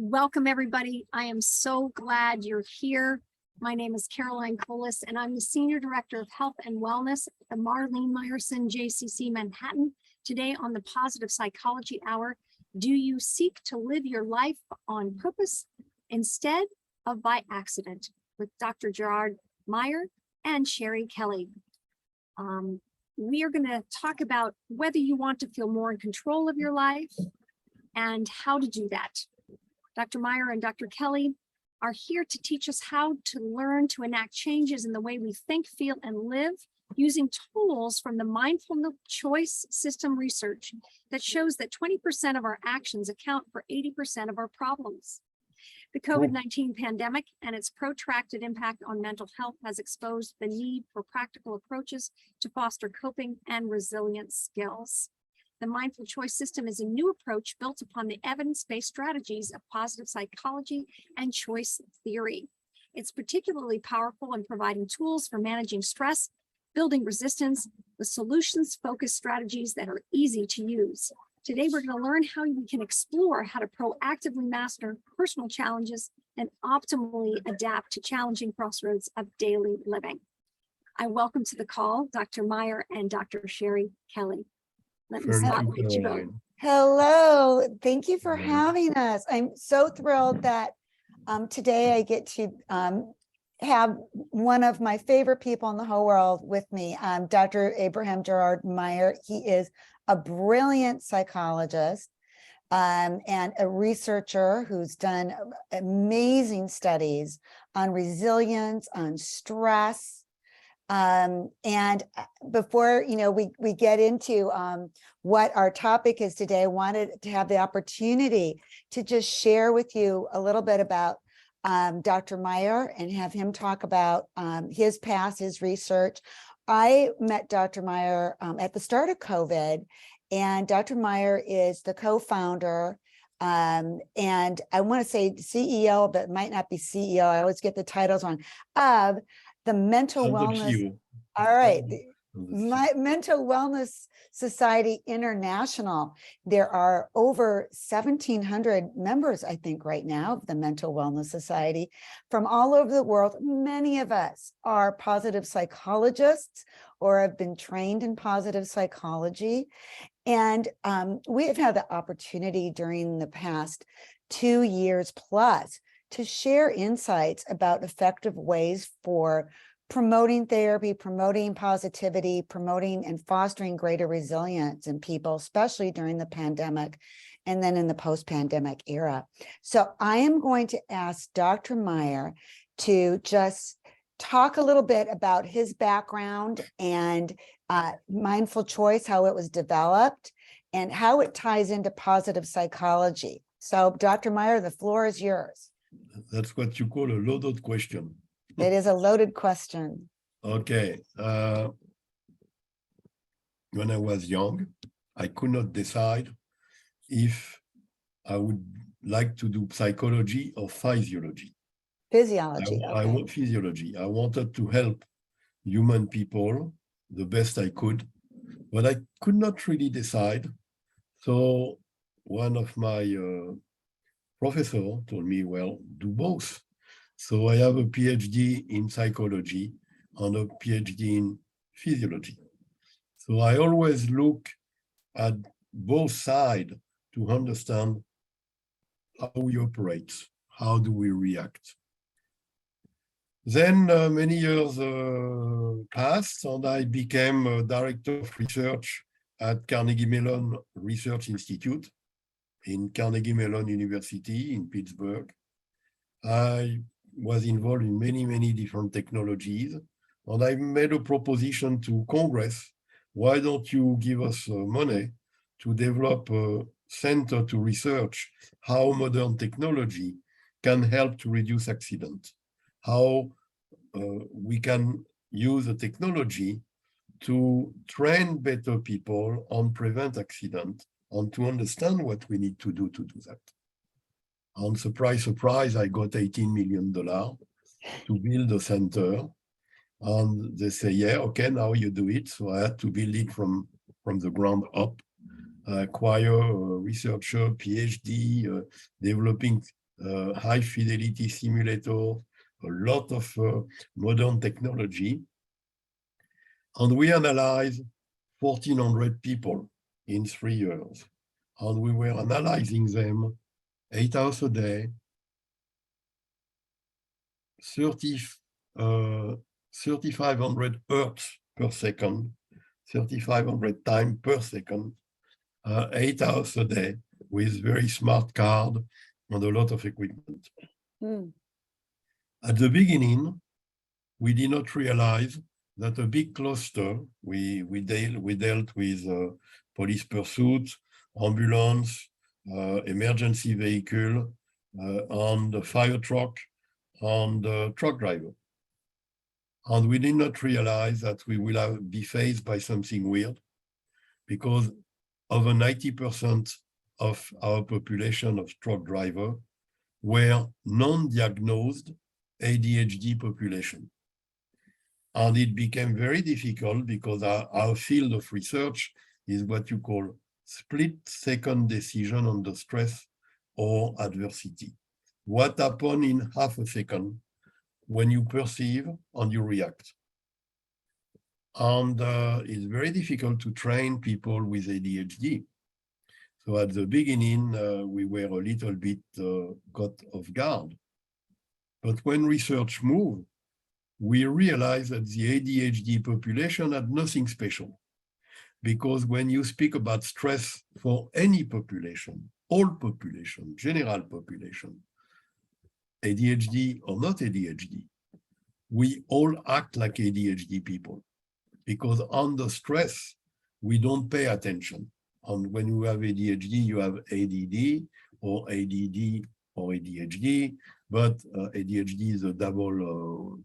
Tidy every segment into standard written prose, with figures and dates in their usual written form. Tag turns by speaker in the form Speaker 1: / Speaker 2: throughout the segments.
Speaker 1: Welcome, everybody. I am so glad you're here. My name is Caroline Colas, and I'm the Senior Director of Health and Wellness at the Marlene Meyerson JCC Manhattan. Today on the Positive Psychology Hour, do you seek to live your life on purpose instead of by accident? With Dr. Gerard, Meyer, and Sherry Kelly. We are going to talk about whether you want to feel more in control of your life and how to do that. Dr. Meyer and Dr. Kelly are here to teach us how to learn to enact changes in the way we think, feel, and live using tools from the mindful choice system research that shows that 20% of our actions account for 80% of our problems. The COVID-19 pandemic and its protracted impact on mental health has exposed the need for practical approaches to foster coping and resilience skills. The mindful choice system is a new approach built upon the evidence-based strategies of positive psychology and choice theory. It's particularly powerful in providing tools for managing stress, building resistance, with solutions-focused strategies that are easy to use. Today, we're going to learn how we can explore how to proactively master personal challenges and optimally adapt to challenging crossroads of daily living. I welcome to the call Dr. Meyer and Dr. Sherry Kelly. Let me start with you both.
Speaker 2: Hello, thank you for having us. I'm so thrilled that today I get to have one of my favorite people in the whole world with me, Dr. Abraham Gerard Meyer. He is a brilliant psychologist and a researcher who's done amazing studies on resilience, on stress. And before we get into what our topic is today, I wanted to have the opportunity to just share with you a little bit about Dr. Meyer and have him talk about his past, his research. I met Dr. Meyer at the start of COVID, and Dr. Meyer is the co-founder and I want to say CEO, but it might not be CEO. I always get the titles wrong, of the Mental Wellness. All right. My Mental Wellness Society International. There are over 1,700 members, I think, right now of the Mental Wellness Society from all over the world. Many of us are positive psychologists or have been trained in positive psychology. And we have had the opportunity during the past 2 years plus to share insights about effective ways for promoting therapy, promoting positivity, promoting and fostering greater resilience in people, especially during the pandemic and then in the post-pandemic era. So I am going to ask Dr. Meyer to just talk a little bit about his background and mindful choice, how it was developed, and how it ties into positive psychology. So Dr. Meyer, the floor is yours.
Speaker 3: That's what you call a loaded question.
Speaker 2: It is a loaded question.
Speaker 3: Okay. When I was young, I could not decide if I would like to do psychology or physiology.
Speaker 2: Physiology.
Speaker 3: I want physiology. I wanted to help human people the best I could, but I could not really decide. So one of my professor told me, well, do both. So I have a Ph.D. in psychology and a Ph.D. in physiology. So I always look at both sides to understand how we operate, how do we react. Then many years passed and I became a director of research at Carnegie Mellon Research Institute in Carnegie Mellon University in Pittsburgh. I was involved in many different technologies, and I made a proposition to Congress, why don't you give us money to develop a center to research how modern technology can help to reduce accidents, how we can use the technology to train better people and prevent accidents and to understand what we need to do that. And surprise, surprise, I got $18 million to build a center. And they say, yeah, okay, now you do it. So I had to build it from the ground up, acquire a researcher, Ph.D., developing high fidelity simulator, a lot of modern technology. And we analyzed 1,400 people in 3 years. And we were analyzing them 8 hours a day, 3,500 hertz per second, 3,500 times per second, 8 hours a day with very smart card and a lot of equipment.
Speaker 2: Mm.
Speaker 3: At the beginning, we did not realize that a big cluster, we dealt with police pursuit, ambulance, emergency vehicle, and the fire truck, and truck driver. And we did not realize that we will be faced by something weird, because over 90% of our population of truck driver were non-diagnosed ADHD population. And it became very difficult because our field of research is what you call split-second decision under stress or adversity. What happens in half a second when you perceive and you react. And it's very difficult to train people with ADHD. So at the beginning, we were a little bit caught off guard. But when research moved, we realized that the ADHD population had nothing special. Because when you speak about stress for any population, all population, general population, ADHD or not ADHD, we all act like ADHD people. Because under stress, we don't pay attention. And when you have ADHD, you have ADD or ADD or ADHD, but ADHD is a double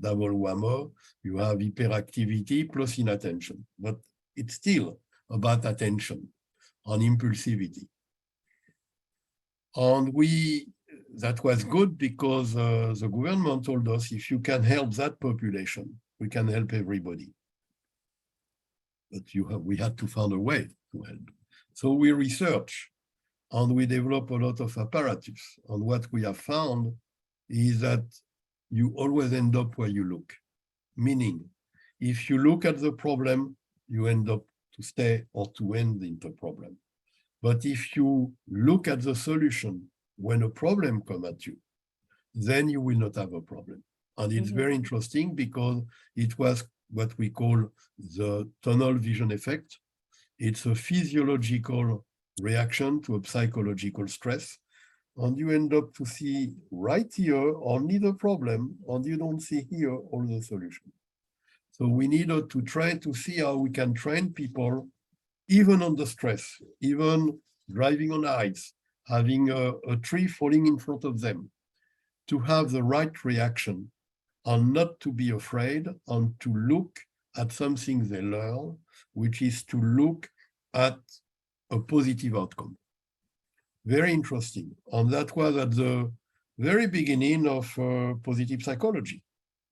Speaker 3: whammer. You have hyperactivity plus inattention, but it's still about attention and impulsivity. And that was good because the government told us, if you can help that population, we can help everybody. But we had to find a way to help. So we research and we develop a lot of apparatus. And what we have found is that you always end up where you look. Meaning, if you look at the problem, you end up to stay or to end in the problem. But if you look at the solution when a problem comes at you, then you will not have a problem. And it's very interesting because it was what we call the tunnel vision effect. It's a physiological reaction to a psychological stress. And you end up to see right here only the problem, and you don't see here all the solution. So we needed to try to see how we can train people, even under stress, even driving on ice, having a tree falling in front of them, to have the right reaction and not to be afraid and to look at something they learn, which is to look at a positive outcome. Very interesting. And that was at the very beginning of positive psychology.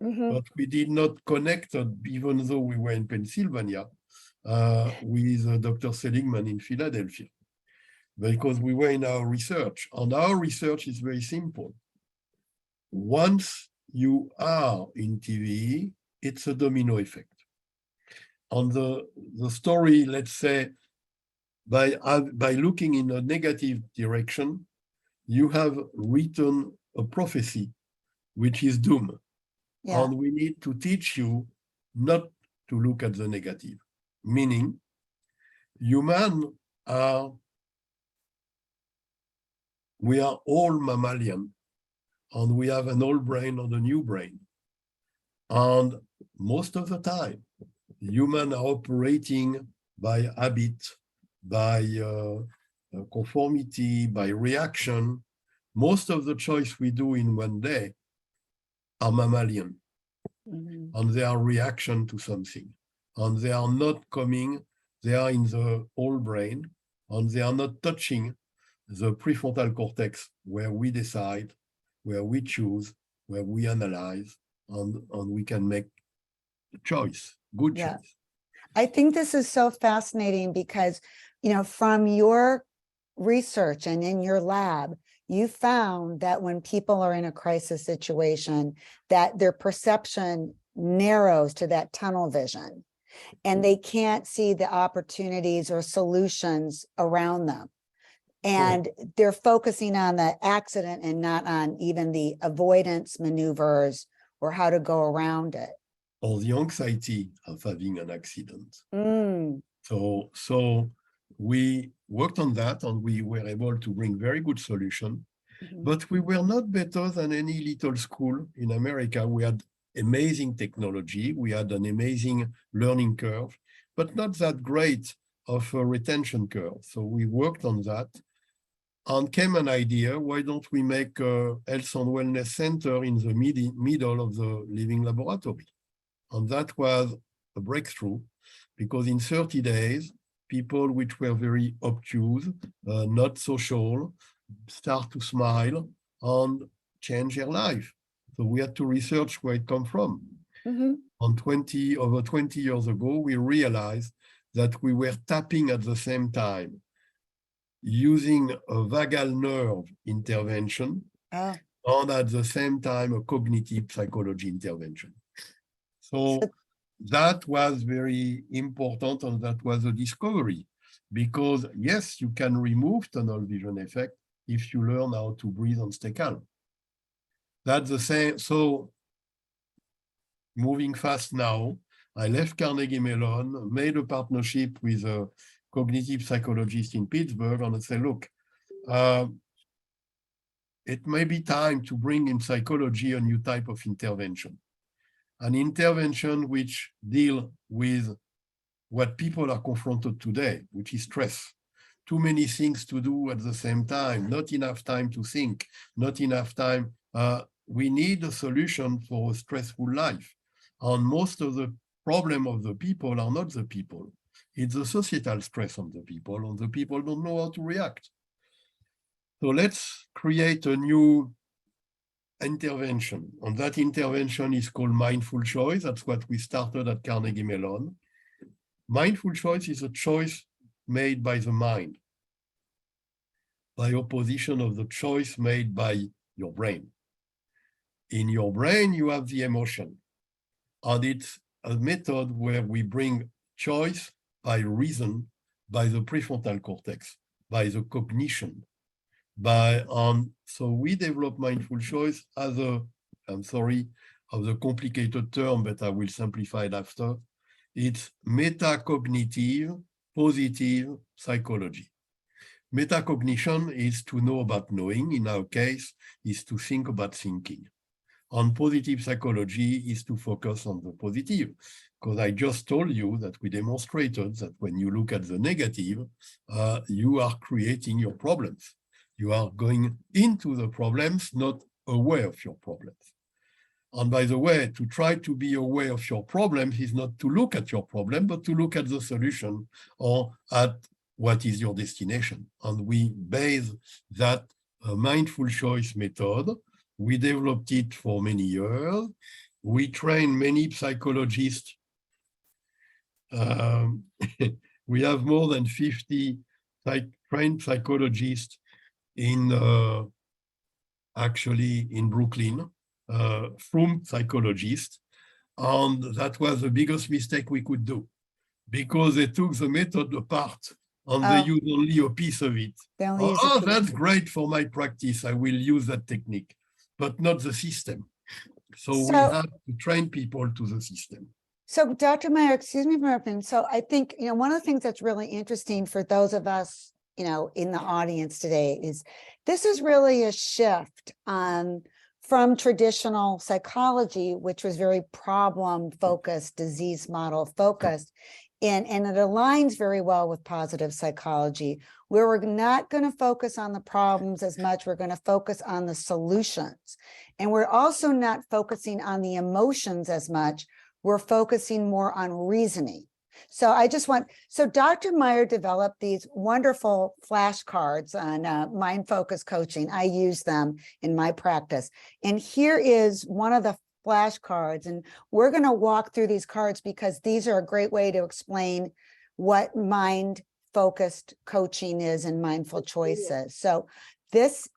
Speaker 3: But we did not connect, even though we were in Pennsylvania, with Dr. Seligman in Philadelphia, because we were in our research. And our research is very simple. Once you are in TV, it's a domino effect. On the story, let's say, by looking in a negative direction, you have written a prophecy, which is doom. Yeah. And we need to teach you not to look at the negative, meaning humans we are all mammalian, and we have an old brain and a new brain. And most of the time, humans are operating by habit, by conformity, by reaction. Most of the choice we do in one day are mammalian, and they are reaction to something. And they are not coming, they are in the whole brain, and they are not touching the prefrontal cortex, where we decide, where we choose, where we analyze, and we can make a choice, good choice.
Speaker 2: I think this is so fascinating because, from your research and in your lab, you found that when people are in a crisis situation, that their perception narrows to that tunnel vision, and they can't see the opportunities or solutions around them. And they're focusing on the accident and not on even the avoidance maneuvers or how to go around it.
Speaker 3: Or the anxiety of having an accident.
Speaker 2: Mm,
Speaker 3: So we worked on that, and we were able to bring very good solution.
Speaker 2: mhm.
Speaker 3: But we were not better than any little school in America. We had amazing technology. We had an amazing learning curve, but not that great of a retention curve. So we worked on that, and came an idea, why don't we make a health and wellness center in the middle of the living laboratory? And that was a breakthrough, because in 30 days, people which were very obtuse, not social, start to smile and change their life. So we had to research where it come from.
Speaker 2: Mhm.
Speaker 3: Over 20 years ago, we realized that we were tapping at the same time, using a vagal nerve intervention,
Speaker 2: Oh,
Speaker 3: and at the same time, a cognitive psychology intervention. So that was very important, and that was a discovery, because yes, you can remove tunnel vision effect if you learn how to breathe and stay calm. That's the same. So moving fast now, I left Carnegie Mellon, made a partnership with a cognitive psychologist in Pittsburgh, and I said, look, it may be time to bring in psychology a new type of intervention. An intervention which deal with what people are confronted today, which is stress. Too many things to do at the same time, not enough time to think, not enough time. We need a solution for a stressful life. And most of the problem of the people are not the people. It's the societal stress on the people, and the people don't know how to react. So let's create a new intervention. And that intervention is called mindful choice. That's what we started at Carnegie Mellon. Mindful choice is a choice made by the mind, by opposition of the choice made by your brain. In your brain, you have the emotion. And it's a method where we bring choice by reason, by the prefrontal cortex, by the cognition. So we develop mindful choice as I'm sorry of the complicated term, but I will simplify it after. It's metacognitive positive psychology. Metacognition is to know about knowing. In our case, is to think about thinking. And positive psychology is to focus on the positive. Because I just told you that we demonstrated that when you look at the negative, you are creating your problems. You are going into the problems, not aware of your problems. And by the way, to try to be aware of your problems is not to look at your problem, but to look at the solution or at what is your destination. And we base that mindful choice method. We developed it for many years. We train many psychologists. We have more than 50 trained psychologists actually in Brooklyn, from psychologists. And that was the biggest mistake we could do, because they took the method apart and they used only a piece of it. That's great for my practice. I will use that technique, but not the system. So we have to train people to the system.
Speaker 2: So Dr. Meyer, excuse me for interrupting. So I think, one of the things that's really interesting for those of us, in the audience today is this is really a shift from traditional psychology, which was very problem focused, disease model focused. And it aligns very well with positive psychology, where we're not going to focus on the problems as much. We're going to focus on the solutions. And we're also not focusing on the emotions as much. We're focusing more on reasoning. So Dr. Meyer developed these wonderful flashcards on mind focus coaching. I use them in my practice. And here is one of the flashcards. And we're going to walk through these cards because these are a great way to explain what mind focused coaching is and mindful choices. So this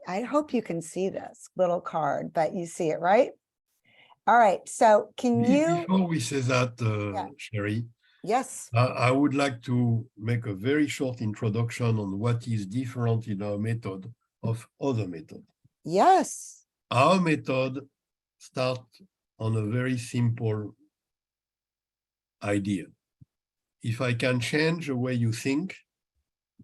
Speaker 2: I hope you can see this little card, but you see it, right? All right, so can you,
Speaker 3: Before we say that,
Speaker 2: Yeah.
Speaker 3: Sherry,
Speaker 2: yes,
Speaker 3: I would like to make a very short introduction on what is different in our method of other methods.
Speaker 2: yes.
Speaker 3: Our method starts on a very simple idea. If I can change the way you think,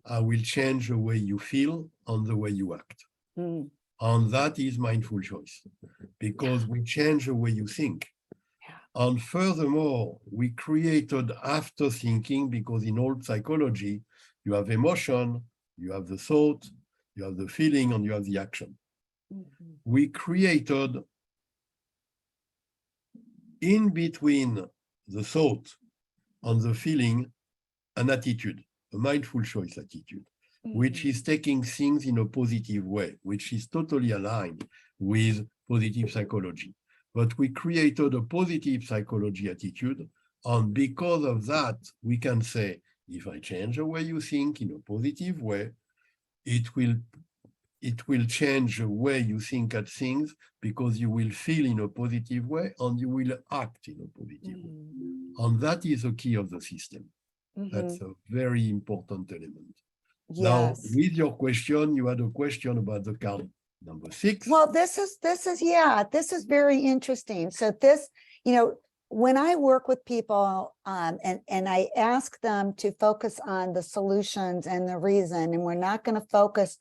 Speaker 3: I will change the way you feel and the way you act.
Speaker 2: Mm,
Speaker 3: And that is mindful choice, because we change the way you think.
Speaker 2: Yeah.
Speaker 3: And furthermore, we created after thinking, because in old psychology, you have emotion, you have the thought, you have the feeling, and you have the action.
Speaker 2: mhm,
Speaker 3: We created in between the thought and the feeling an attitude, a mindful choice attitude, which
Speaker 2: mhm.
Speaker 3: is taking things in a positive way, which is totally aligned with positive psychology. But we created a positive psychology attitude. And because of that, we can say, if I change the way you think in a positive way, it will change the way you think at things, because you will feel in a positive way and you will act in a positive way.
Speaker 2: Mhm,
Speaker 3: And that is the key of the system. That's
Speaker 2: mhm.
Speaker 3: a very important element. Now,
Speaker 2: Yes.
Speaker 3: with your question, you had a question about the card number 6.
Speaker 2: Well, this is very interesting. So this, when I work with people, and I ask them to focus on the solutions and the reason, and we're not going to focus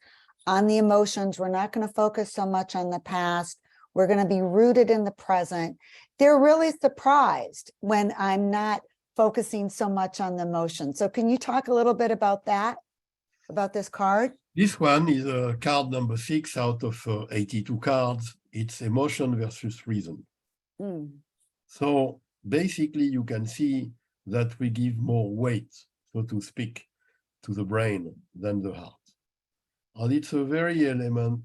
Speaker 2: on the emotions, we're not going to focus so much on the past, we're going to be rooted in the present. They're really surprised when I'm not focusing so much on the emotions. So can you talk a little bit about that, about this card?
Speaker 3: This one is card number 6 out of 82 cards. It's emotion versus reason.
Speaker 2: Mm,
Speaker 3: So basically, you can see that we give more weight, so to speak, to the brain than the heart. And it's a very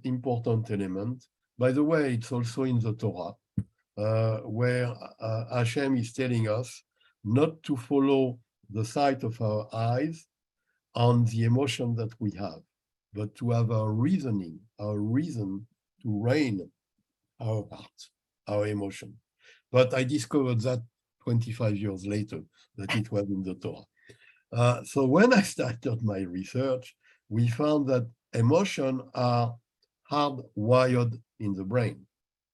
Speaker 3: important element. By the way, it's also in the Torah, where Hashem is telling us not to follow the sight of our eyes and the emotion that we have, but to have our reasoning, our reason to reign our heart, our emotion. But I discovered that 25 years later, that it was in the Torah. So when I started my research, we found that emotions are hardwired in the brain.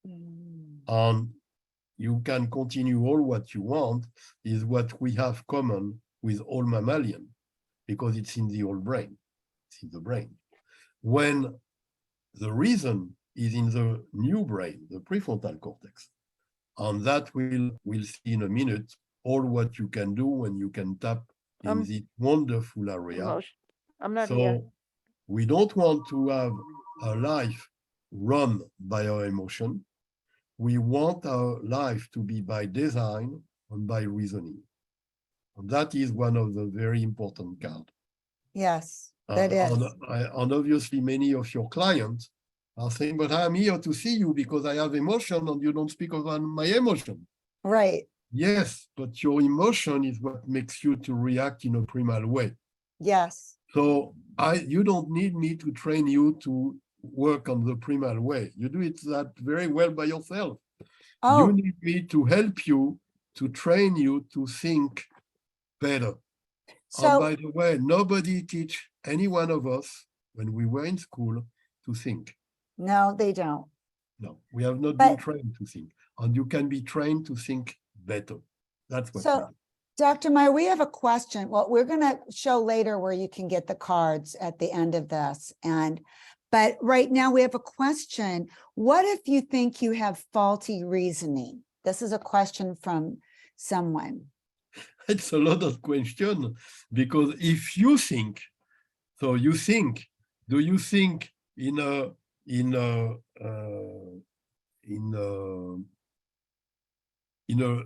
Speaker 2: mm,
Speaker 3: And you can continue all what you want, is what we have common with all mammalian, because it's in the old brain, it's in the brain. When the reason is in the new brain, the prefrontal cortex, and that we'll see in a minute, all what you can do when you can tap in this wonderful area.
Speaker 4: I'm not here.
Speaker 3: So we don't want to have a life run by our emotion. We want our life to be by design and by reasoning. And that is one of the very important cards.
Speaker 2: yes, that is.
Speaker 3: And obviously, many of your clients are saying, but I'm here to see you because I have emotion and you don't speak about my emotion.
Speaker 2: Right.
Speaker 3: Yes, but your emotion is what makes you to react in a primal way.
Speaker 2: Yes.
Speaker 3: So you don't need me to train you to work on the primal way. You do it that very well by yourself. You
Speaker 2: Oh,
Speaker 3: need me to help you, to train you to think better. And by
Speaker 2: so,
Speaker 3: the way, nobody teach any one of us when we were in school to think.
Speaker 2: no, they don't.
Speaker 3: No, we have not been
Speaker 2: But
Speaker 3: trained to think. And you can be trained to think better. That's what we
Speaker 2: so,
Speaker 3: do.
Speaker 2: Dr. Meyer, we have a question. Well, we're going to show later where you can get the cards at the end of this. But right now we have a question. What if you think you have faulty reasoning? This is a question from someone.
Speaker 3: It's a lot of question, because if you think, so you think, do you think in a in a in a in a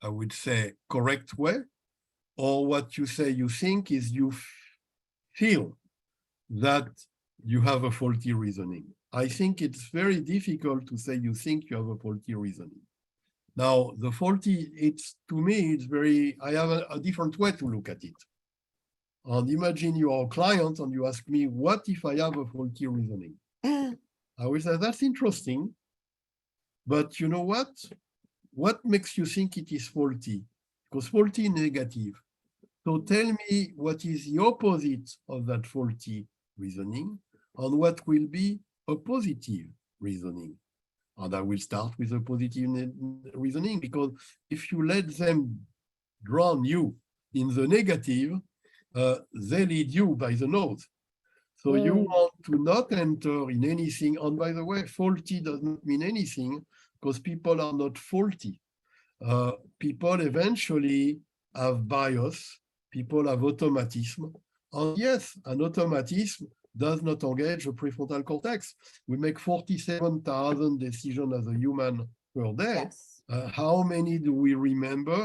Speaker 3: I would say correct way, or what you say you think is you feel that you have a faulty reasoning? I think it's very difficult to say you think you have a faulty reasoning. Now, the faulty, it's to me, it's very, I have a different way to look at it. And imagine you are a client and you ask me, what if I have a faulty reasoning? I will say, that's interesting. But you know what? What makes you think it is faulty? Because faulty is negative. So tell me what is the opposite of that faulty reasoning and what will be a positive reasoning. And I will start with a positive reasoning, because if you let them drown you in the negative, they lead you by the nose. So you want to not enter in anything. And by the way, faulty does not mean anything, because people are not faulty. People eventually have bias, people have automatism. And yes, an automatism does not engage the prefrontal cortex. We make 47,000 decisions as a human per day.
Speaker 2: Yes.
Speaker 3: How many do we remember?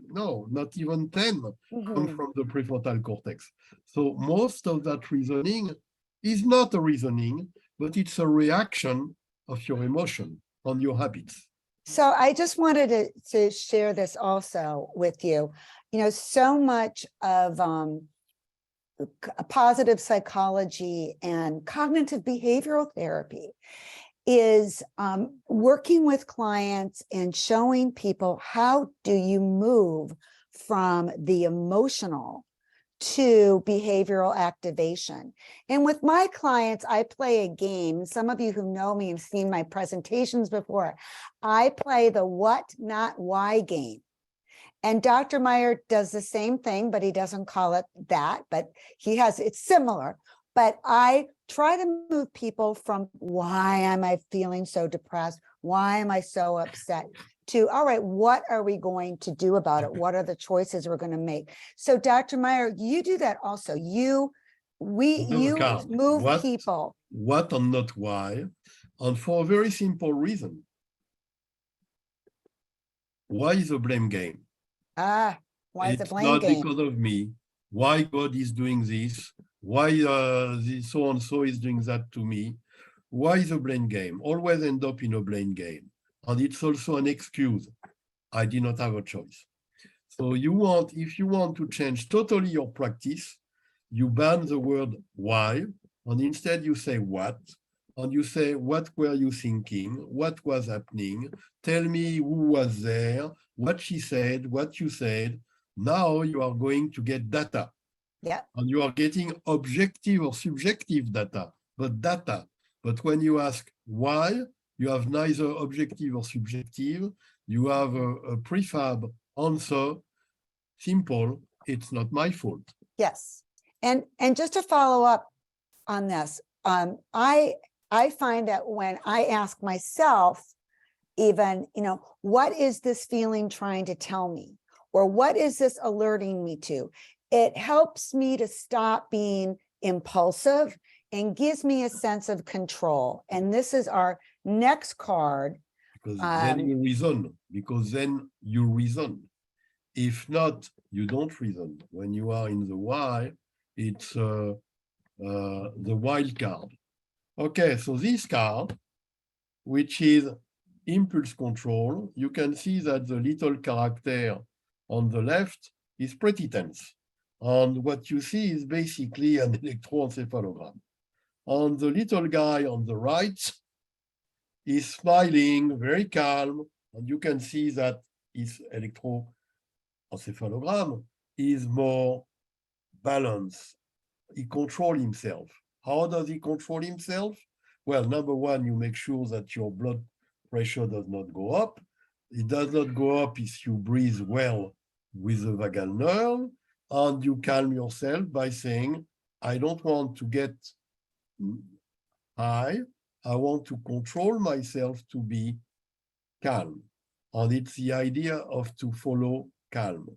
Speaker 3: No, not even 10 come from the prefrontal cortex. So most of that reasoning is not a reasoning, but it's a reaction of your emotion on your habits.
Speaker 2: So I just wanted to share this also with you. You know, so much of positive psychology and cognitive behavioral therapy is working with clients and showing people, how do you move from the emotional to behavioral activation. And with my clients, I play a game. Some of you who know me have seen my presentations before. I play the what, not why game. And Dr. Meyer does the same thing, but he doesn't call it that, but it's similar. But I try to move people from why am I feeling so depressed? Why am I so upset? To, all right, what are we going to do about it? What are the choices we're going to make? So Dr. Meyer, you do that also. You move people.
Speaker 3: What and not why, and for a very simple reason. Why is a blame game?
Speaker 2: Why is the blame game?
Speaker 3: It's not because of me. Why God is doing this? Why so and so is doing that to me? Why is a blame game? Always end up in a blame game. And it's also an excuse. I did not have a choice. So if you want to change totally your practice, you ban the word why, and instead you say what, and you say, what were you thinking? What was happening? Tell me who was there, what she said, what you said. Now you are going to get data.
Speaker 2: Yeah.
Speaker 3: And you are getting objective or subjective data, but data. But when you ask why, you have neither objective or subjective. You have a prefab answer, simple, it's not my fault.
Speaker 2: Yes. And just to follow up on this, I find that when I ask myself, even, what is this feeling trying to tell me? Or what is this alerting me to? It helps me to stop being impulsive and gives me a sense of control. And this is our next card.
Speaker 3: Because then you reason, If not, you don't reason. When you are in the why, it's the wild card. Okay, so this card, which is impulse control, you can see that the little character on the left is pretty tense. And what you see is basically an electroencephalogram. And the little guy on the right is smiling, very calm, and you can see that his electroencephalogram is more balanced. He controls himself. How does he control himself? Well, number one, you make sure that your blood pressure does not go up. It does not go up if you breathe well with the vagal nerve, and you calm yourself by saying, I don't want to get high. I want to control myself to be calm. And it's the idea of to follow calm.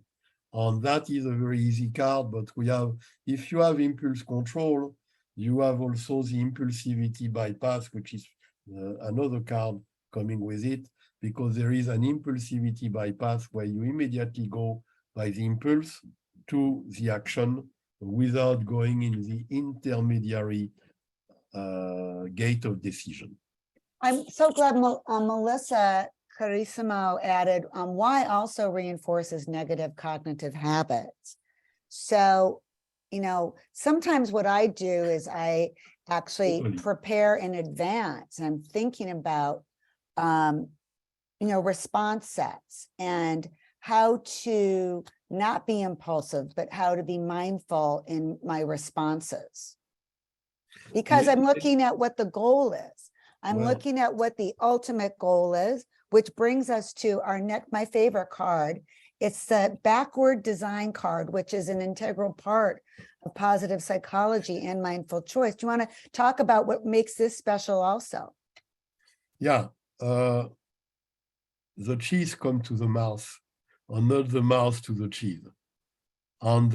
Speaker 3: And that is a very easy card, but if you have impulse control, you have also the impulsivity bypass, which is another card coming with it, because there is an impulsivity bypass where you immediately go by the impulse to the action without going in the intermediary gate of decision.
Speaker 2: I'm so glad Melissa Carissimo added why also reinforces negative cognitive habits. So, sometimes what I do is I actually
Speaker 3: Totally.
Speaker 2: prepare in advance. I'm thinking about, response sets and how to not be impulsive, but how to be mindful in my responses. Because
Speaker 3: Yeah,
Speaker 2: I'm looking at what the goal is. I'm
Speaker 3: Well-
Speaker 2: looking at what the ultimate goal is, which brings us to my favorite card. It's the backward design card, which is an integral part of positive psychology and mindful choice. Do you want to talk about what makes this special also?
Speaker 3: Yeah, the cheese come to the mouth, or not the mouth to the cheese. And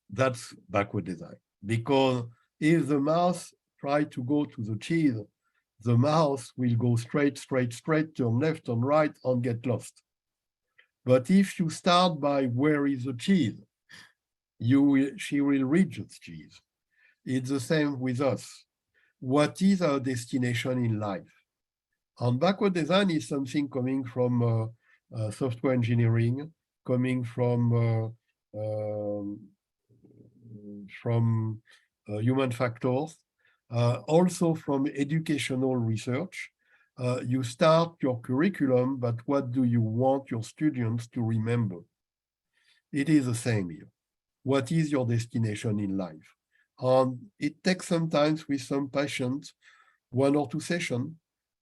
Speaker 3: that's backward design. Because if the mouth try to go to the cheese, the mouth will go straight, turn left, turn right, and get lost. But if you start by where is the cheese, she will reach the cheese. It's the same with us. What is our destination in life? And backward design is something coming from software engineering, coming from human factors, also from educational research. You start your curriculum, but what do you want your students to remember? It is the same here. What is your destination in life? And it takes sometimes with some patients, 1 or 2 sessions.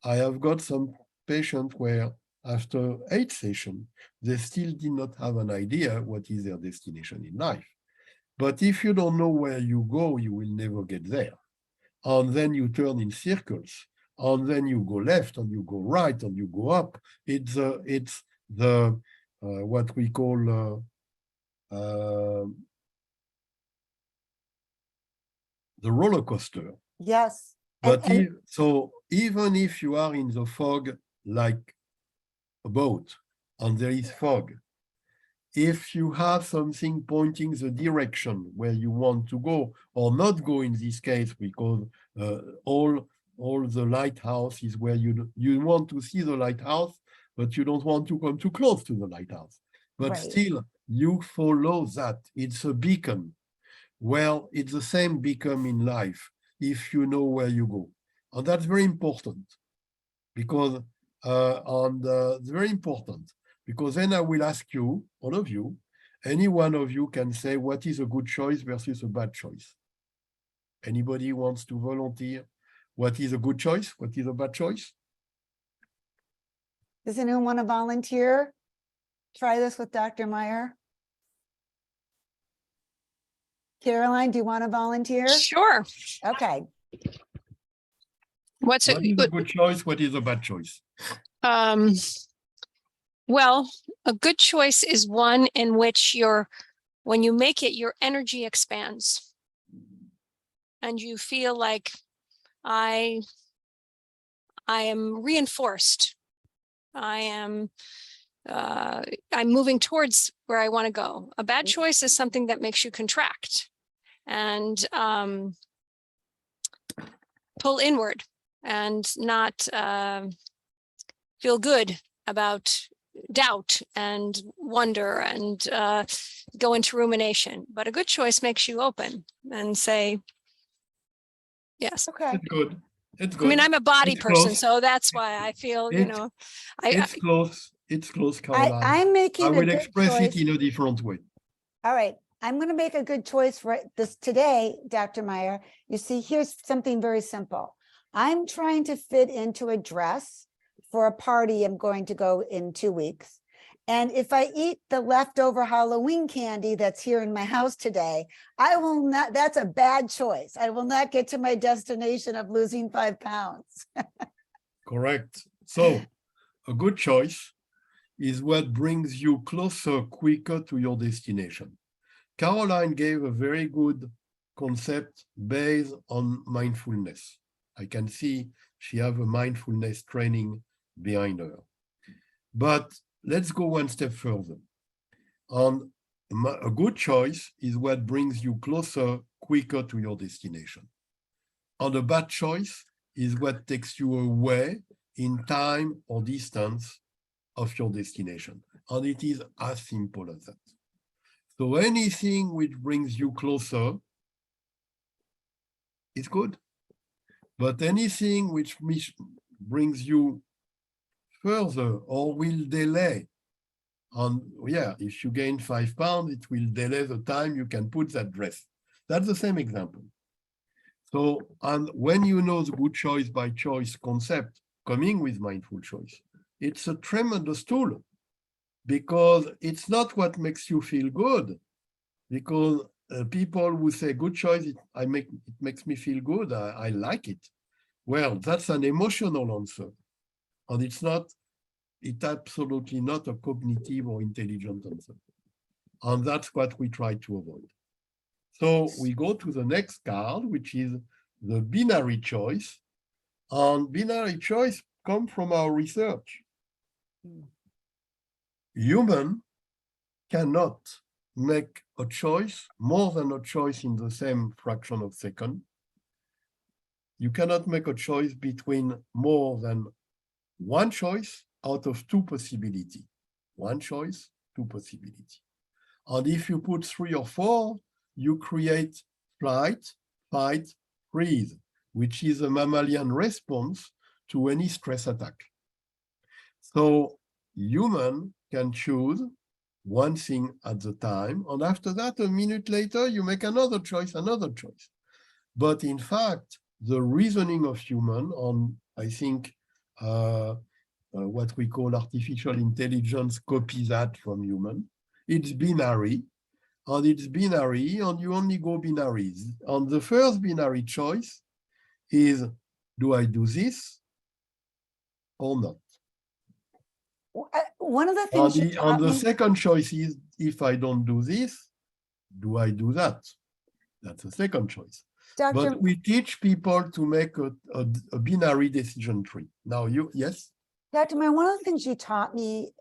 Speaker 3: I have got some patients where after 8 sessions, they still did not have an idea what is their destination in life. But if you don't know where you go, you will never get there. And then you turn in circles, and then you go left, and you go right, and you go up. It's the what we call the roller coaster.
Speaker 2: Yes.
Speaker 3: But so even if you are in the fog like a boat, and there is fog, if you have something pointing the direction where you want to go, or not go in this case, because all the lighthouse is where you want to see the lighthouse, but you don't want to come too close to the lighthouse. But
Speaker 2: Right.
Speaker 3: still, you follow that. It's a beacon. Well, it's the same beacon in life if you know where you go. And that's very important because, it's very important because then I will ask you, all of you, any one of you can say what is a good choice versus a bad choice. Anybody wants to volunteer? What is a good choice? What is a bad choice?
Speaker 2: Does anyone want to volunteer? Try this with Dr. Meyer. Caroline, do you want to volunteer?
Speaker 4: Sure.
Speaker 2: Okay.
Speaker 4: What's
Speaker 3: What is a
Speaker 4: it?
Speaker 3: good choice? What is a bad choice?
Speaker 4: Well, a good choice is one in which when you make it, your energy expands and you feel like I am reinforced. I'm moving towards where I want to go. A bad choice is something that makes you contract and pull inward and not feel good about doubt and wonder and go into rumination. But a good choice makes you open and say, yes.
Speaker 2: Okay.
Speaker 3: It's good. It's good.
Speaker 4: I mean, I'm a body
Speaker 3: It's
Speaker 4: person,
Speaker 3: close.
Speaker 4: so that's why I feel,
Speaker 3: It's close. It's close, Caroline.
Speaker 2: I'm
Speaker 3: I
Speaker 2: making a
Speaker 3: will
Speaker 2: good
Speaker 3: express it
Speaker 2: choice.
Speaker 3: in a different way.
Speaker 2: All right. I'm going to make a good choice for this today, Dr. Meyer. You see, here's something very simple. I'm trying to fit into a dress for a party I'm going to go in 2 weeks. And if I eat the leftover Halloween candy that's here in my house today, I will not, that's a bad choice. I will not get to my destination of losing 5 pounds.
Speaker 3: Correct. So a good choice is what brings you closer, quicker to your destination. Caroline gave a very good concept based on mindfulness. I can see she has a mindfulness training behind her. But let's go one step further. And a good choice is what brings you closer, quicker to your destination. And a bad choice is what takes you away in time or distance of your destination. And it is as simple as that. So anything which brings you closer is good. But anything which brings you further or will delay, if you gain 5 pounds, it will delay the time you can put that dress. That's the same example. So, and when you know the good choice by choice concept coming with mindful choice, it's a tremendous tool, because it's not what makes you feel good. Because people who say good choice, it makes me feel good, I like it. Well, that's an emotional answer. And it's absolutely not a cognitive or intelligent answer. And that's what we try to avoid. So we go to the next card, which is the binary choice. And binary choice comes from our research. Human cannot make a choice, more than a choice in the same fraction of second. You cannot make a choice between more than one choice out of 2 possibilities. One choice, 2 possibilities. And if you put 3 or 4, you create flight, fight, freeze, which is a mammalian response to any stress attack. So human can choose one thing at the time, and after that, a minute later, you make another choice. But in fact, the reasoning of human on, I think, what we call artificial intelligence copies that from human. It's binary, and you only go binaries. And the first binary choice is, do I do this or not?
Speaker 2: One of the things you taught
Speaker 3: And the
Speaker 2: me,
Speaker 3: second choice is, if I don't do this, do I do that? That's the second choice.
Speaker 2: Dr.
Speaker 3: But we teach people to make a binary decision tree. Now, yes?
Speaker 2: Dr. Meyer, one of the things you taught me,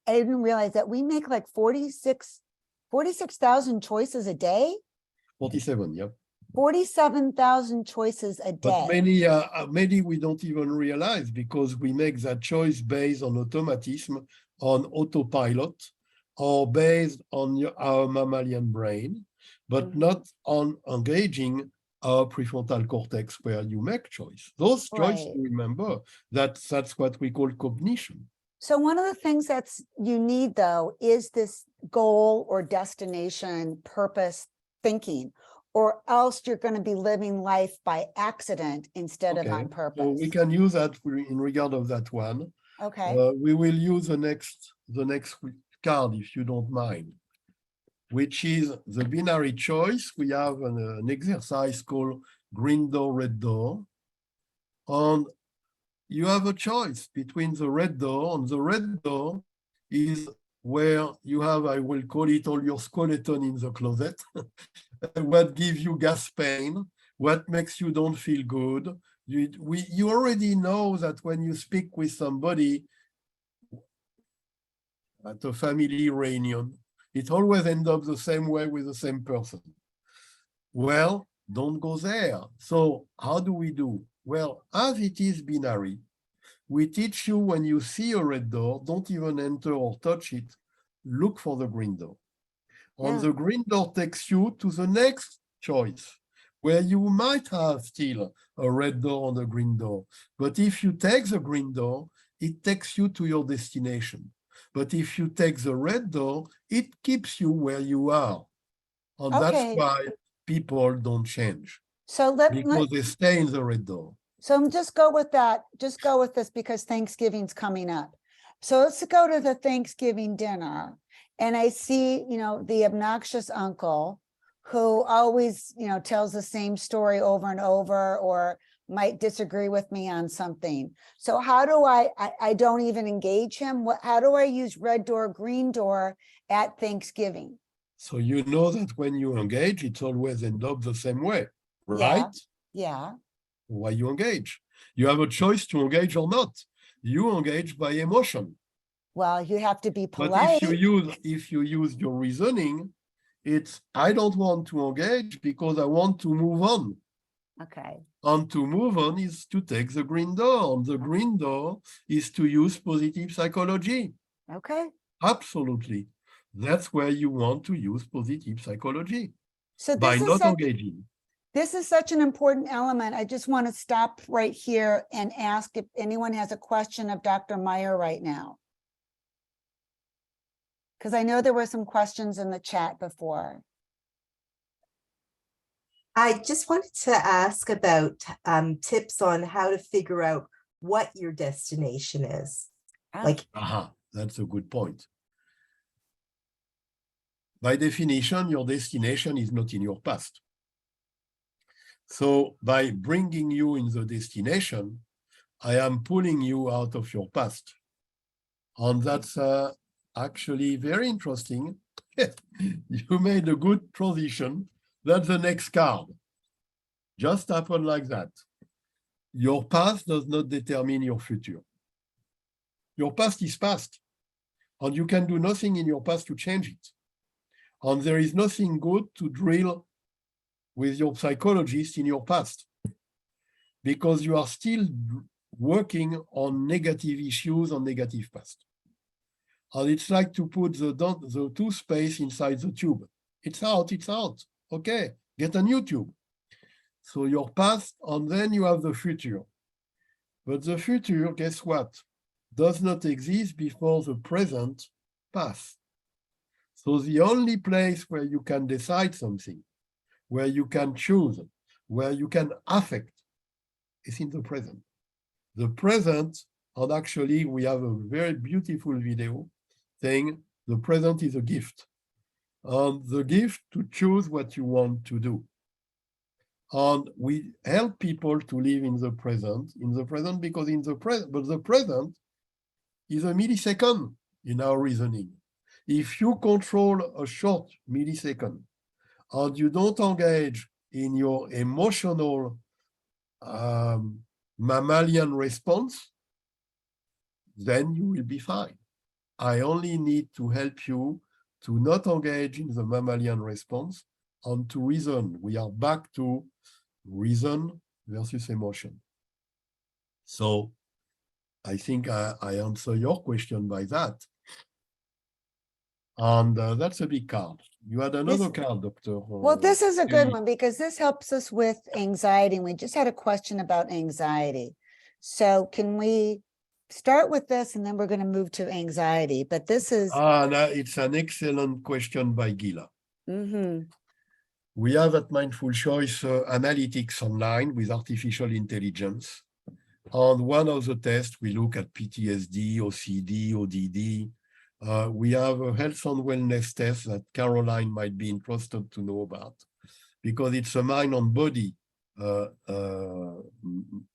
Speaker 2: I didn't realize that we make like 46,000 choices a day.
Speaker 3: 47, yeah.
Speaker 2: 47,000 choices a
Speaker 3: But
Speaker 2: day.
Speaker 3: many we don't even realize, because we make that choice based on automatism, on autopilot, or based on our mammalian brain, but not on engaging our prefrontal cortex where you make choice. Those choices,
Speaker 2: Right.
Speaker 3: remember, that's what we call cognition.
Speaker 2: So one of the things you need, though, is this goal or destination purpose thinking, or else you're going to be living life by accident instead of on purpose.
Speaker 3: So we can use that in regard of that one.
Speaker 2: Okay.
Speaker 3: We will use the next card, if you don't mind, which is the binary choice. We have an exercise called green door, red door. And you have a choice between the red door, and the red door is where you have, I will call it, all your skeleton in the closet. What gives you gas pain, what makes you don't feel good. You already know that when you speak with somebody at a family reunion, it always ends up the same way with the same person. Well, don't go there. So how do we do? Well, as it is binary, we teach you, when you see a red door, don't even enter or touch it. Look for the green door. And the green door takes you to the next choice, where you might have still a red door and a green door. But if you take the green door, it takes you to your destination. But if you take the red door, it keeps you where you are. And that's why people don't change.
Speaker 2: So
Speaker 3: because they stay in the red door.
Speaker 2: So just go with that. Just go with this, because Thanksgiving's coming up. So let's go to the Thanksgiving dinner. And I see, the obnoxious uncle who always, tells the same story over and over, or might disagree with me on something. So how do I don't even engage him? How do I use red door, green door at Thanksgiving?
Speaker 3: So you know that when you engage, it's always end up the same way, right?
Speaker 2: Yeah.
Speaker 3: Why you engage? You have a choice to engage or not. You engage by emotion.
Speaker 2: Well, you have to be polite.
Speaker 3: But if you use your reasoning, it's, I don't want to engage because I want to move on.
Speaker 2: Okay.
Speaker 3: And to move on is to take the green door. And the green door is to use positive psychology.
Speaker 2: Okay.
Speaker 3: Absolutely. That's where you want to use positive psychology.
Speaker 2: So
Speaker 3: by not engaging.
Speaker 2: This is such an important element. I just want to stop right here and ask if anyone has a question of Dr. Meyer right now. Because I know there were some questions in the chat before.
Speaker 5: I just wanted to ask about tips on how to figure out what your destination is. Like,
Speaker 3: That's a good point. By definition, your destination is not in your past. So by bringing you in the destination, I am pulling you out of your past. And that's actually very interesting. You made a good transition. That's the next card. Just happen like that. Your past does not determine your future. Your past is past, and you can do nothing in your past to change it. And there is nothing good to drill with your psychologist in your past, because you are still working on negative issues on negative past. And it's like to put the toothpaste inside the tube. It's out, it's out. Okay, get a new tube. So your past, and then you have the future. But the future, guess what? Does not exist before the present past. So the only place where you can decide something, where you can choose, where you can affect, is in the present. The present, and actually we have a very beautiful video saying the present is a gift. And the gift to choose what you want to do. And we help people to live in the present because in the present, but the present is a millisecond in our reasoning. If you control a short millisecond and you don't engage in your emotional mammalian response, then you will be fine. I only need to help you to not engage in the mammalian response and to reason. We are back to reason versus emotion. So I think I answer your question by that. And that's a big card. You had another card, Doctor.
Speaker 2: Well, this is a good one because this helps us with anxiety. We just had a question about anxiety. So can we start with this and then we're going to move to anxiety, but this is...
Speaker 3: No, it's an excellent question by Gila.
Speaker 2: Mm-hmm.
Speaker 3: We have at Mindful Choice analytics online with artificial intelligence. And one of the tests, we look at PTSD, OCD, ODD. We have a health and wellness test that Caroline might be interested to know about because it's a mind and body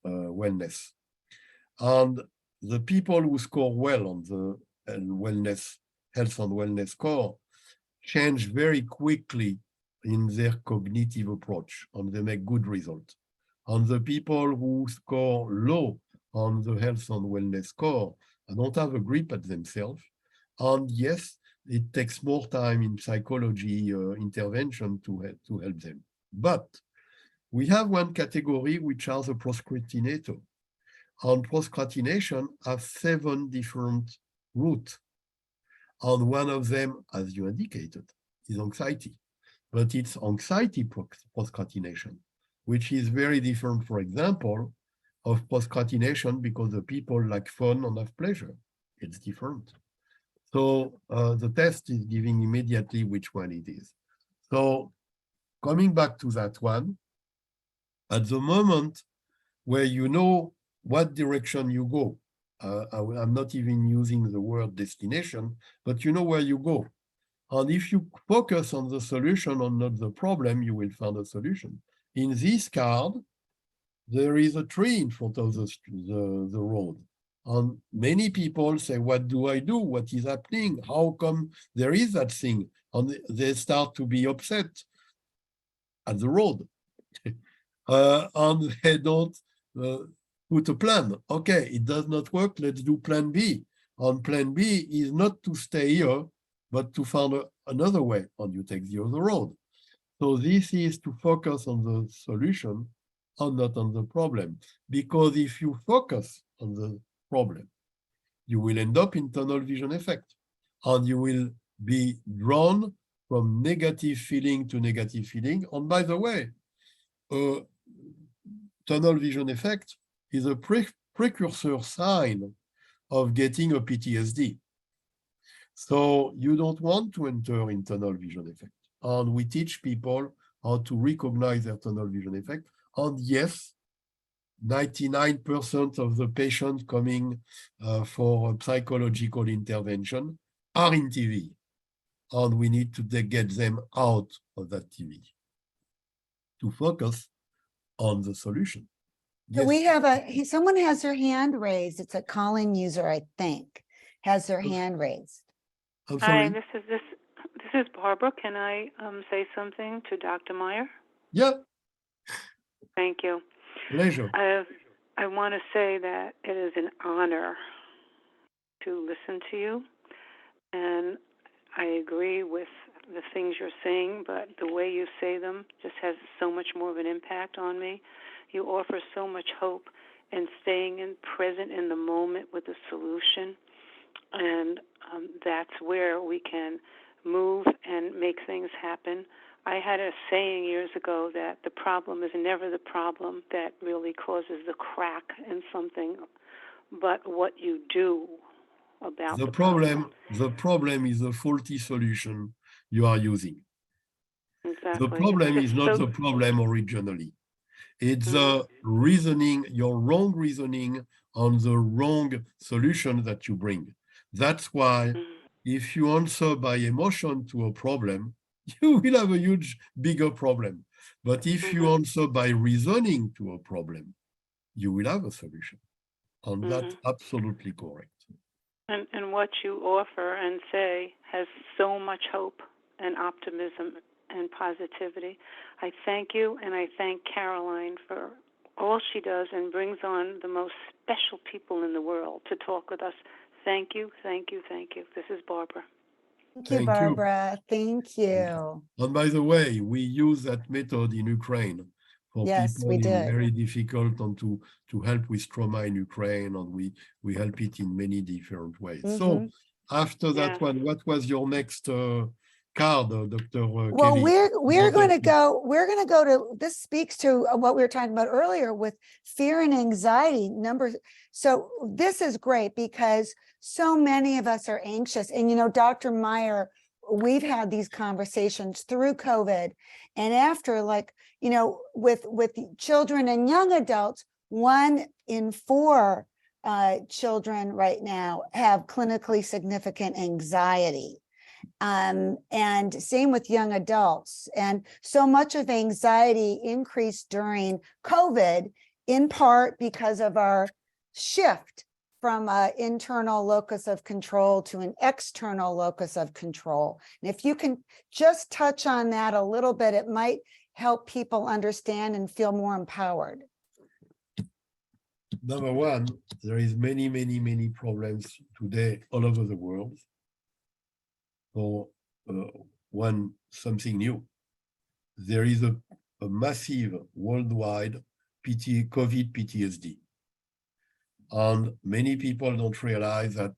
Speaker 3: wellness. And the people who score well on the wellness, health and wellness score change very quickly in their cognitive approach and they make good results. And the people who score low on the health and wellness score don't have a grip at themselves. And yes, it takes more time in psychology intervention to help them. But we have one category which are the procrastinator. And procrastination has 7 different routes. And one of them, as you indicated, is anxiety. But it's anxiety procrastination, which is very different, for example, of procrastination because the people like fun and have pleasure. It's different. So the test is giving immediately which one it is. So coming back to that one, at the moment where you know what direction you go, I'm not even using the word destination, but you know where you go. And if you focus on the solution and not the problem, you will find a solution. In this card, there is a tree in front of the road. And many people say, what do I do? What is happening? How come there is that thing? And they start to be upset at the road. And they don't put a plan. Okay, it does not work. Let's do plan B. And plan B is not to stay here, but to find another way, and you take the other road. So this is to focus on the solution and not on the problem. Because if you focus on the problem, you will end up in tunnel vision effect, and you will be drawn from negative feeling to negative feeling. And by the way, tunnel vision effect is a precursor sign of getting a PTSD. So you don't want to enter in tunnel vision effect. And we teach people how to recognize their tunnel vision effect. And yes, 99% of the patients coming for psychological intervention are in TV. And we need to get them out of that TV to focus on the solution.
Speaker 2: So
Speaker 3: Yes.
Speaker 2: we have someone has their hand raised. It's a calling user, I think, has their hand raised.
Speaker 3: I'm sorry.
Speaker 6: Hi, this is Barbara. Can I say something to Dr. Meyer?
Speaker 3: Yeah,
Speaker 6: Thank you.
Speaker 3: pleasure.
Speaker 6: I want to say that it is an honor to listen to you, and I agree with the things you're saying, but the way you say them just has so much more of an impact on me. You offer so much hope and staying present in the moment with the solution, and that's where we can move and make things happen. I had a saying years ago that the problem is never the problem that really causes the crack in something, but what you do about
Speaker 3: The
Speaker 6: the problem.
Speaker 3: problem is the faulty solution you are using.
Speaker 6: Exactly.
Speaker 3: The problem
Speaker 6: It's
Speaker 3: is
Speaker 6: just
Speaker 3: not
Speaker 6: so-
Speaker 3: the problem originally. It's the reasoning, your wrong reasoning on the wrong solution that you bring. That's why if you answer by emotion to a problem, you will have a huge, bigger problem. But if you answer by reasoning to a problem, you will have a solution. And that's absolutely correct.
Speaker 6: And what you offer and say has so much hope and optimism and positivity. I thank you, and I thank Caroline for all she does and brings on the most special people in the world to talk with us. Thank you, thank you, thank you. This is Barbara.
Speaker 2: Thank you,
Speaker 3: Thank you.
Speaker 2: Barbara. Thank you.
Speaker 3: And by the way, we use that method in Ukraine for
Speaker 2: Yes,
Speaker 3: people
Speaker 2: we
Speaker 3: in
Speaker 2: did.
Speaker 3: very difficult and to help with trauma in Ukraine, and we help it in many different ways. So after that
Speaker 6: Yes.
Speaker 3: one, what was your next card, Dr.
Speaker 2: Well,
Speaker 3: Kelly?
Speaker 2: we're going to go to, this speaks to what we were talking about earlier with fear and anxiety numbers. So this is great because so many of us are anxious. And, you know, Dr. Meyer, we've had these conversations through COVID and after, like, you know, with children and young adults, 1 in 4 children right now have clinically significant anxiety. And same with young adults. And so much of anxiety increased during COVID, in part because of our shift from an internal locus of control to an external locus of control. And if you can just touch on that a little bit, it might help people understand and feel more empowered.
Speaker 3: Number one, there is many problems today all over the world. For something new. There is a massive worldwide COVID PTSD. And many people don't realize that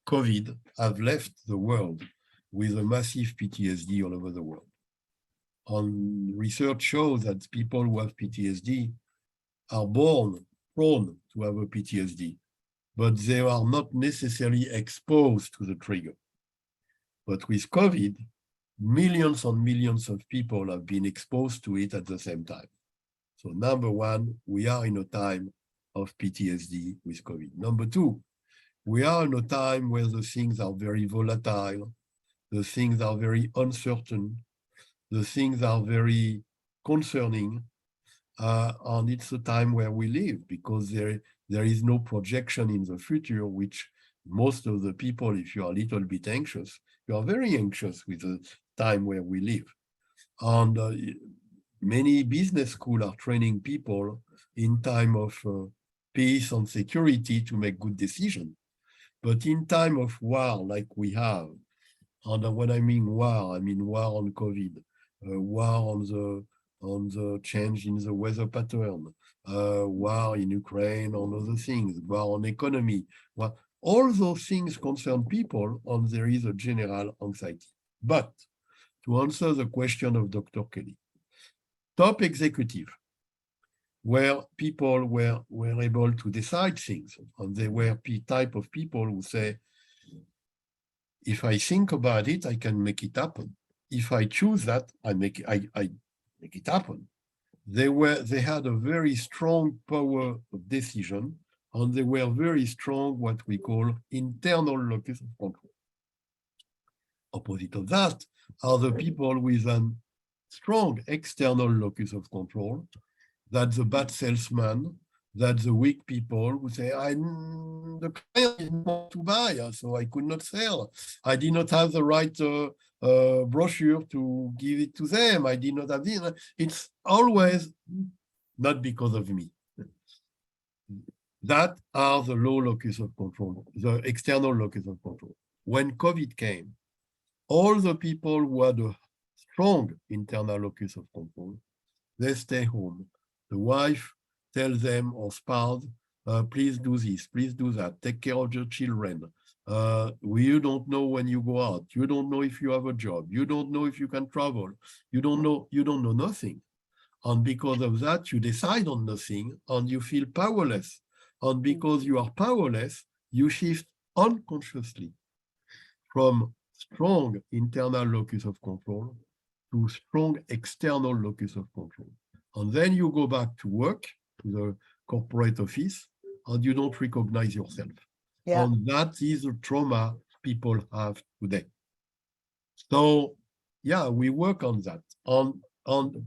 Speaker 3: COVID have left the world with a massive PTSD all over the world. And research shows that people who have PTSD are born prone to have a PTSD, but they are not necessarily exposed to the trigger. But with COVID, millions and millions of people have been exposed to it at the same time. So number one, we are in a time of PTSD with COVID. Number two, we are in a time where the things are very volatile, the things are very uncertain, the things are very concerning, and it's a time where we live because there is no projection in the future, which most of the people, if you are a little bit anxious, you are very anxious with the time where we live. And many business schools are training people in time of peace and security to make good decisions. But in time of war like we have, and when I mean war on COVID, war on the change in the weather pattern, war in Ukraine, on other things, war on economy. Well, all those things concern people, and there is a general anxiety. But to answer the question of Dr. Kelly, top executive where people were able to decide things. And they were type of people who say, if I think about it, I can make it happen. If I choose that, I make it happen. They had a very strong power of decision, and they were very strong, what we call internal locus of control. Opposite of that are the people with a strong external locus of control. That's the bad salesman, that's the weak people who say, the client didn't want to buy, so I could not sell. I did not have the right brochure to give it to them. I did not have this. It's always not because of me. That are the low locus of control, the external locus of control. When COVID came, all the people who had a strong internal locus of control, they stay home. The wife tells them or spouse, please do this, please do that, take care of your children. You don't know when you go out. You don't know if you have a job. You don't know if you can travel. You don't know nothing. And because of that, you decide on nothing and you feel powerless. And because you are powerless, you shift unconsciously from strong internal locus of control to strong external locus of control. And then you go back to work, to the corporate office, and you don't recognize yourself.
Speaker 2: Yeah.
Speaker 3: And that is the trauma people have today. So, yeah, we work on that. And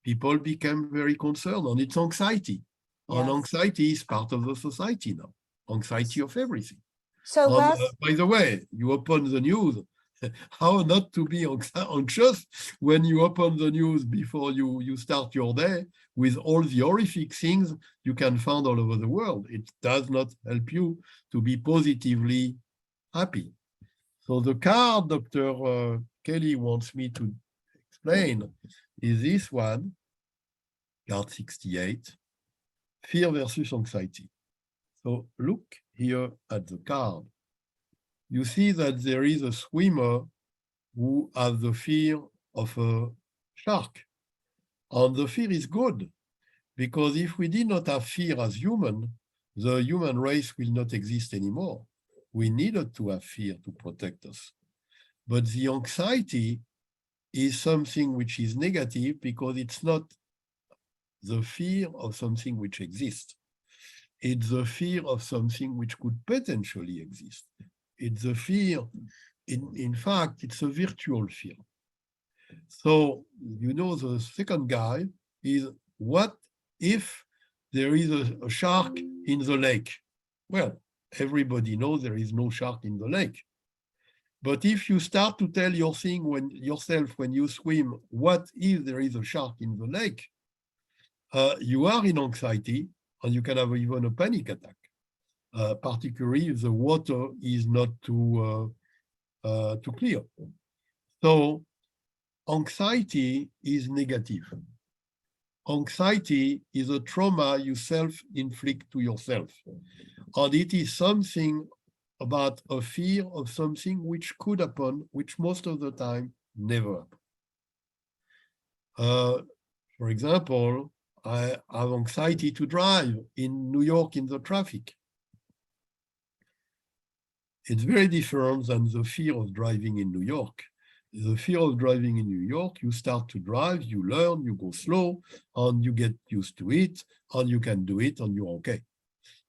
Speaker 3: people became very concerned, and it's anxiety.
Speaker 2: Yes.
Speaker 3: And anxiety is part of the society now. Anxiety of everything.
Speaker 2: So
Speaker 3: And,
Speaker 2: Les,
Speaker 3: by the way, you open the news, how not to be anxious when you open the news before you start your day with all the horrific things you can find all over the world. It does not help you to be positively happy. So the card Dr. Kelly wants me to explain is this one, card 68, fear versus anxiety. So look here at the card. You see that there is a swimmer who has the fear of a shark. And the fear is good, because if we did not have fear as human, the human race will not exist anymore. We needed to have fear to protect us. But the anxiety is something which is negative because it's not the fear of something which exists. It's the fear of something which could potentially exist. It's the fear, in fact, it's a virtual fear. So, you know, the second guy is, what if there is a shark in the lake? Well, everybody knows there is no shark in the lake. But if you start to tell yourself when you swim, what if there is a shark in the lake? You are in anxiety, and you can have even a panic attack. Particularly if the water is not too clear. So anxiety is negative. Anxiety is a trauma you self-inflict to yourself. And it is something about a fear of something which could happen, which most of the time never happen. For example, I have anxiety to drive in New York in the traffic. It's very different than the fear of driving in New York. The fear of driving in New York, you start to drive, you learn, you go slow, and you get used to it, and you can do it, and you're okay.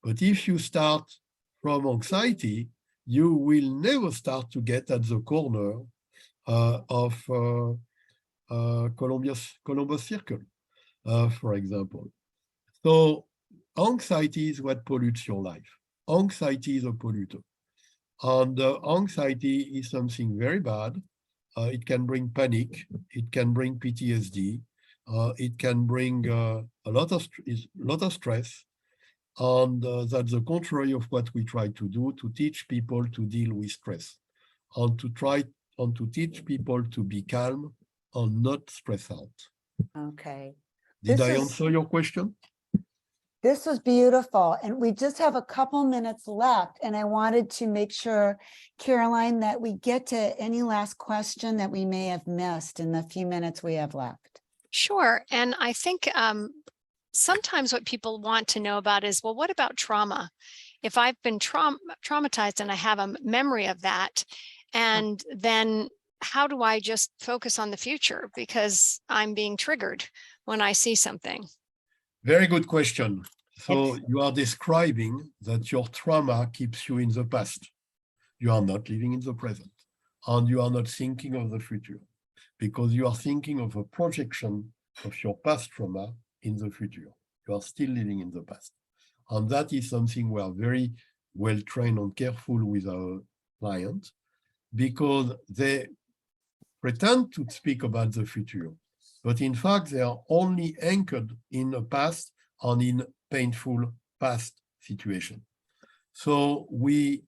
Speaker 3: But if you start from anxiety, you will never start to get at the corner of Columbus Circle, for example. So anxiety is what pollutes your life. Anxiety is a polluter. And anxiety is something very bad. It can bring panic. It can bring PTSD. It can bring a lot of stress. And that's the contrary of what we try to do, to teach people to deal with stress, and to teach people to be calm and not stress out.
Speaker 2: okay.
Speaker 3: Did
Speaker 2: This
Speaker 3: I
Speaker 2: is-
Speaker 3: answer your question?
Speaker 2: This was beautiful. And we just have a couple minutes left. And I wanted to make sure, Caroline, that we get to any last question that we may have missed in the few minutes we have left.
Speaker 4: Sure. And I think sometimes what people want to know about is, well, what about trauma? If I've been traumatized and I have a memory of that, and then how do I just focus on the future because I'm being triggered when I see something?
Speaker 3: Very good question. So
Speaker 2: It's-
Speaker 3: you are describing that your trauma keeps you in the past. You are not living in the present, and you are not thinking of the future because you are thinking of a projection of your past trauma in the future. You are still living in the past. And that is something we are very well trained and careful with our clients because they pretend to speak about the future, but in fact, they are only anchored in the past and in painful past situation. So we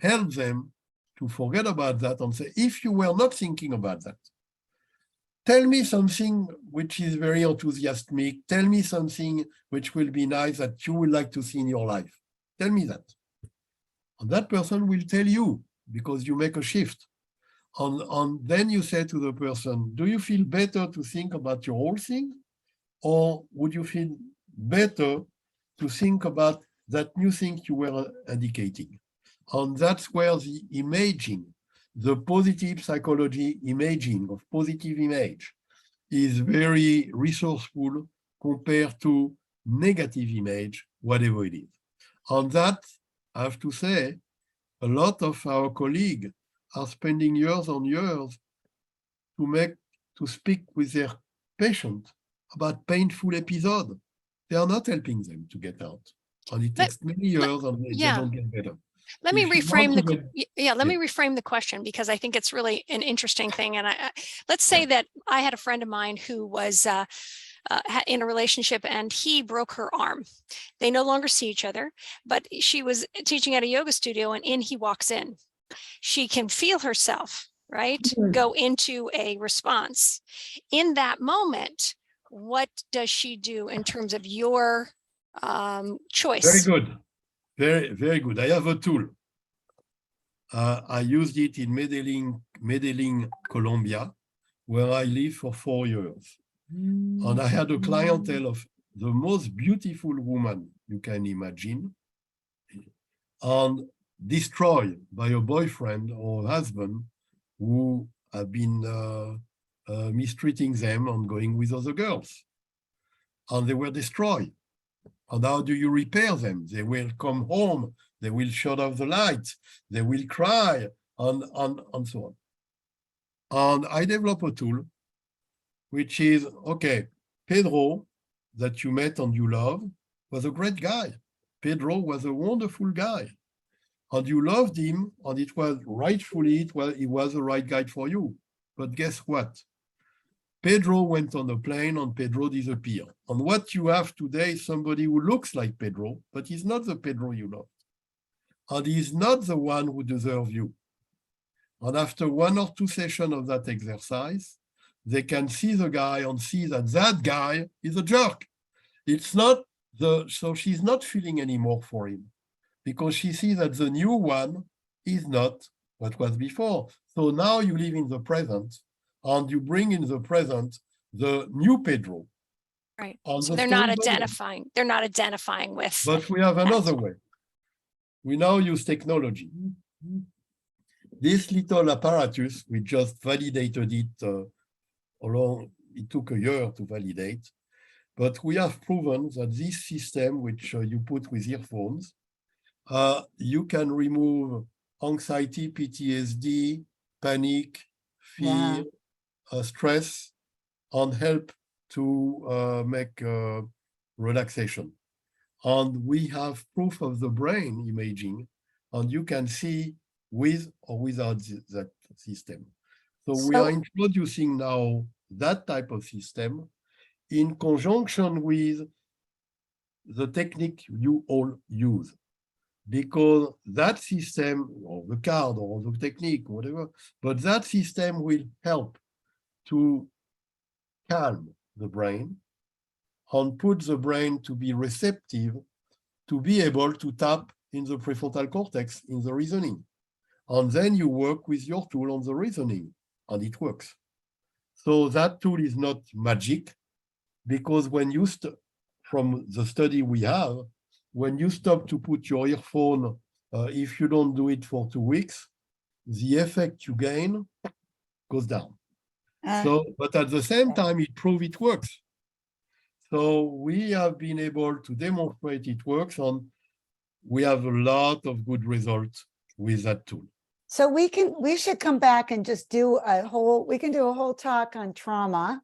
Speaker 3: help them to forget about that and say, if you were not thinking about that, tell me something which is very enthusiastic. Tell me something which will be nice that you would like to see in your life. Tell me that. And that person will tell you because you make a shift. And then you say to the person, do you feel better to think about your whole thing? Or would you feel better to think about that new thing you were indicating? And that's where the imaging, the positive psychology imaging of positive image is very resourceful compared to negative image, whatever it is. And that, I have to say, a lot of our colleagues are spending years on years to speak with their patient about painful episode. They are not helping them to get out. And it takes many years and they
Speaker 4: yeah.
Speaker 3: don't get better.
Speaker 4: Let me
Speaker 3: If you want
Speaker 4: reframe
Speaker 3: to
Speaker 4: the
Speaker 3: get-
Speaker 4: let me reframe the question because I think it's really an interesting thing. And let's say that I had a friend of mine who was in a relationship and he broke her arm. They no longer see each other, but she was teaching at a yoga studio and in he walks in. She can feel herself, right, go into a response. In that moment, what does she do in terms of your choice?
Speaker 3: Very good. Very, very good. I have a tool. I used it in Medellin, Colombia, where I lived for 4 years. And I had a clientele of the most beautiful woman you can imagine, and destroyed by a boyfriend or husband who have been mistreating them and going with other girls. And they were destroyed. And how do you repair them? They will come home, they will shut off the lights, they will cry, and so on. And I developed a tool, which is, okay, Pedro, that you met and you love, was a great guy. Pedro was a wonderful guy. And you loved him, and it was rightfully, he was the right guy for you. But guess what? Pedro went on a plane and Pedro disappeared. And what you have today is somebody who looks like Pedro, but he's not the Pedro you loved. And he's not the one who deserves you. And after 1 or 2 sessions of that exercise, they can see the guy and see that that guy is a jerk. It's not so she's not feeling anymore for him because she sees that the new one is not what was before. So now you live in the present and you bring in the present the new Pedro.
Speaker 4: Right.
Speaker 3: And
Speaker 4: So
Speaker 3: the
Speaker 4: they're not
Speaker 3: story goes on.
Speaker 4: identifying. They're not identifying with.
Speaker 3: But we have another way. We now use technology. This little apparatus, we just validated it along, it took a year to validate, but we have proven that this system, which you put with earphones, you can remove anxiety, PTSD, panic, fear, stress, and help to make relaxation. And we have proof of the brain imaging, and you can see with or without that system. So we are introducing now that type of system in conjunction with the technique you all use. Because that system, or the card, or the technique, whatever, but that system will help to calm the brain and put the brain to be receptive, to be able to tap in the prefrontal cortex in the reasoning. And then you work with your tool on the reasoning, and it works. So that tool is not magic, because when you from the study we have, when you stop to put your earphone, if you don't do it for 2 weeks, the effect you gain goes down. So, but at the same time, it proves it works. So we have been able to demonstrate it works, and we have a lot of good results with that tool.
Speaker 2: So we should come back and just do we can do a whole talk on trauma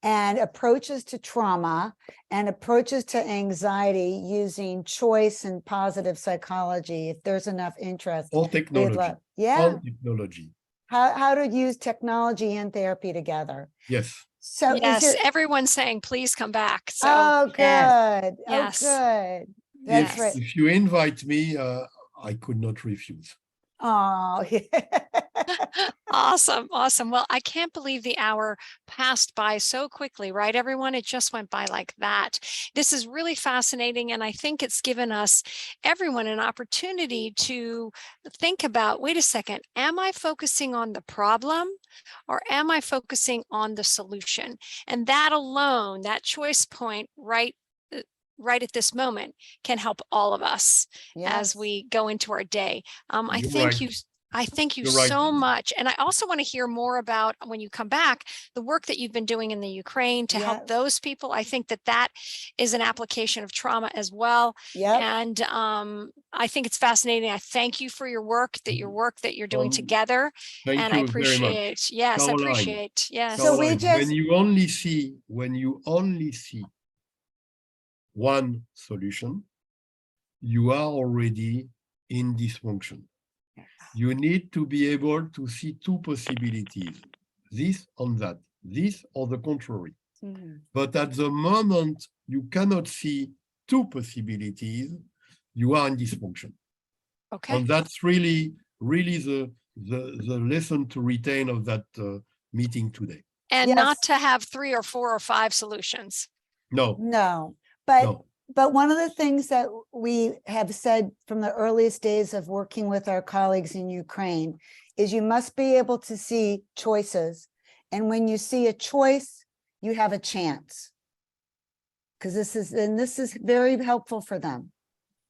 Speaker 2: and approaches to trauma and approaches to anxiety using choice and positive psychology, if there's enough interest.
Speaker 3: All technology.
Speaker 2: Yeah.
Speaker 3: All technology.
Speaker 2: How to use technology and therapy together.
Speaker 3: Yes.
Speaker 2: So
Speaker 4: Yes, everyone's saying, please come back. So
Speaker 2: oh, good.
Speaker 4: Yes.
Speaker 2: Oh, good. That's right.
Speaker 3: If you invite me, I could not refuse.
Speaker 2: Oh,
Speaker 4: awesome. Awesome. Well, I can't believe the hour passed by so quickly, right, everyone? It just went by like that. This is really fascinating. And I think it's given us, everyone, an opportunity to think about, wait a second, am I focusing on the problem or am I focusing on the solution? And that alone, that choice point right at this moment can help all of us as we go into our day. I thank you. I thank you so much. And I also want to hear more about, when you come back, the work that you've been doing in the Ukraine to help those people. I think that is an application of trauma as well. And I think it's fascinating. I thank you for your work that you're doing together.
Speaker 3: Thank
Speaker 4: and
Speaker 3: you
Speaker 4: I appreciate,
Speaker 3: very much.
Speaker 4: yes,
Speaker 3: Caroline,
Speaker 4: I appreciate, yes.
Speaker 2: So we just,
Speaker 3: when you only see one solution, you are already in dysfunction. You need to be able to see two possibilities, this and that, this or the contrary. But at the moment, you cannot see two possibilities, you are in dysfunction.
Speaker 4: Okay.
Speaker 3: And that's really the lesson to retain of that meeting today.
Speaker 4: And not to have 3 or 4 or 5 solutions.
Speaker 3: No.
Speaker 2: But one of the things that we have said from the earliest days of working with our colleagues in Ukraine is you must be able to see choices. And when you see a choice, you have a chance. Because this is very helpful for them.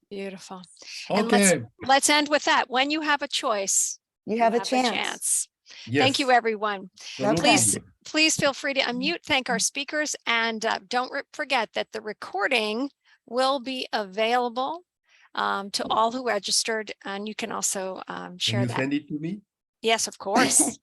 Speaker 4: Beautiful.
Speaker 3: Okay.
Speaker 4: And let's end with that. When you have a choice,
Speaker 2: you have a chance.
Speaker 3: Yes.
Speaker 4: Thank you, everyone.
Speaker 2: Okay.
Speaker 4: Please feel free to unmute, thank our speakers, and don't forget that the recording will be available to all who registered, and you can also share that.
Speaker 3: Can you send it to me?
Speaker 4: Yes, of course.